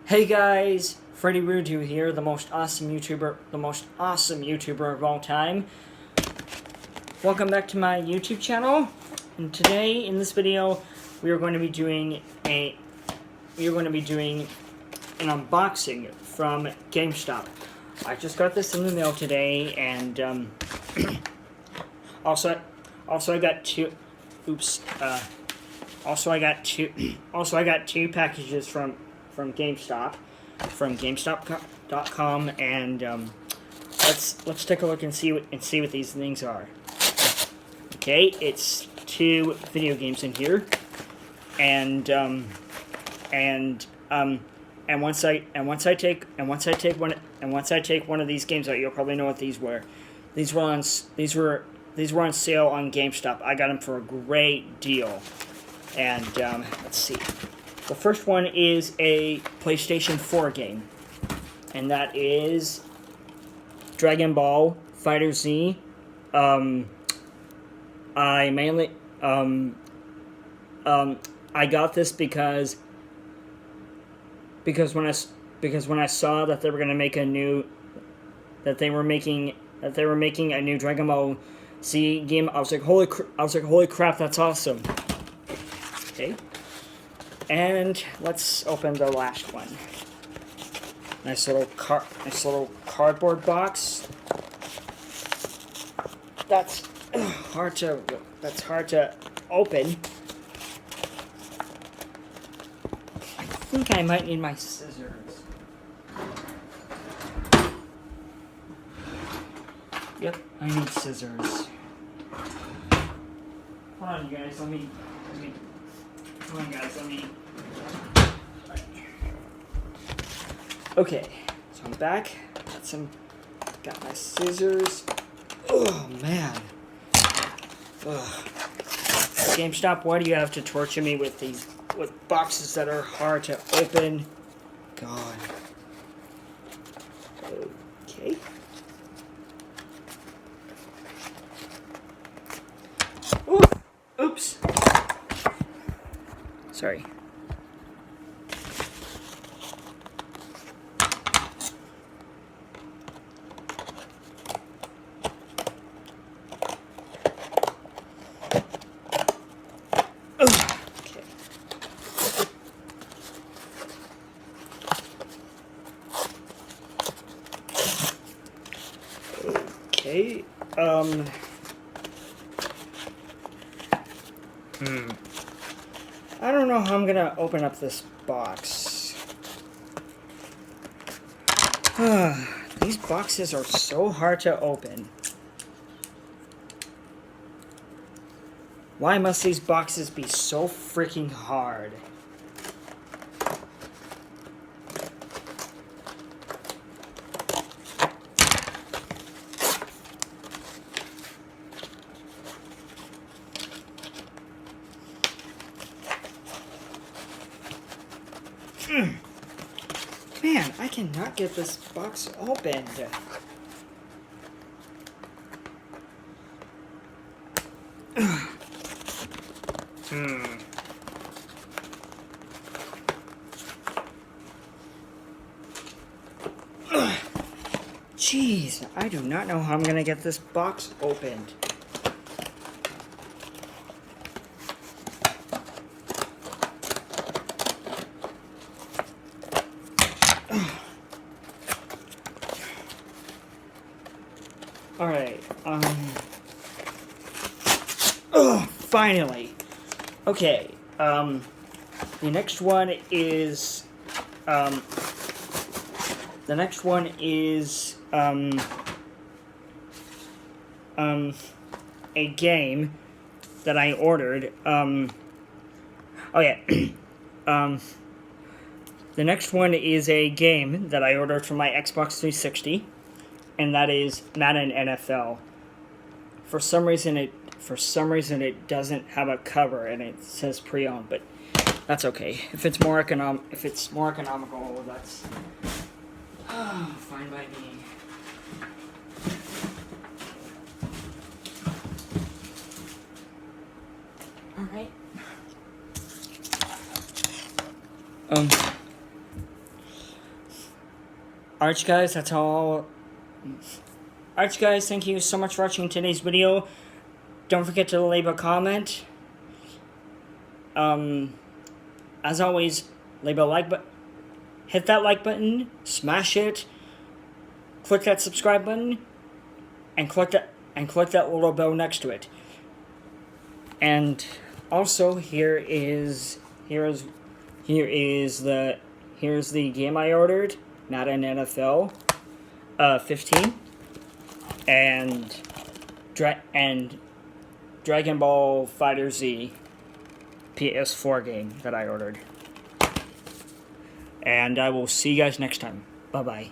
Hey guys, Freddy Rudu here, the most awesome YouTuber of all time. Welcome back to my YouTube channel. And today, in this video, we are going to be doing an unboxing from GameStop. I just got this in the mail today, and also I got two. Also I got two packages from GameStop, from GameStop.com, and let's take a look and see what these things are. Okay, it's two video games in here, and once I take one of these games out, you'll probably know what these were. These were on sale on GameStop. I got them for a great deal, and let's see. The first one is a PlayStation 4 game, and that is Dragonball FighterZ. I got this because when I saw that they were gonna make that they were making a new Dragon Ball Z game, I was like, holy crap, that's awesome. Okay. And let's open the last one. Nice little cardboard box. That's hard to open. I think I might need my scissors. Yep, I need scissors. Hold on, you guys. Let me. Come on, guys, let me... Okay, so I'm back. Got my scissors. Oh, man. Ugh. GameStop, why do you have to torture me with boxes that are hard to open? God. Okay. Ooh, oops. Sorry. Okay. I don't know how I'm gonna open up this box. These boxes are so hard to open. Why must these boxes be so freaking hard? Man, I cannot get this box opened. Jeez, I do not know how I'm gonna get this box opened. Alright, finally. Okay, the next one is, a game that I ordered. Oh yeah. The next one is a game that I ordered for my Xbox 360, and that is Madden NFL. For some reason it doesn't have a cover and it says pre-owned, but that's okay. If it's more economical, that's fine by me. All right. Alright, guys, that's all. Alright, guys, thank you so much for watching today's video. Don't forget to leave a comment. As always, leave a like button. Hit that like button, smash it, click that subscribe button, and click that little bell next to it. And also, here's the game I ordered, not an NFL 15, and Dragon Ball FighterZ PS4 game that I ordered. And I will see you guys next time. Bye-bye.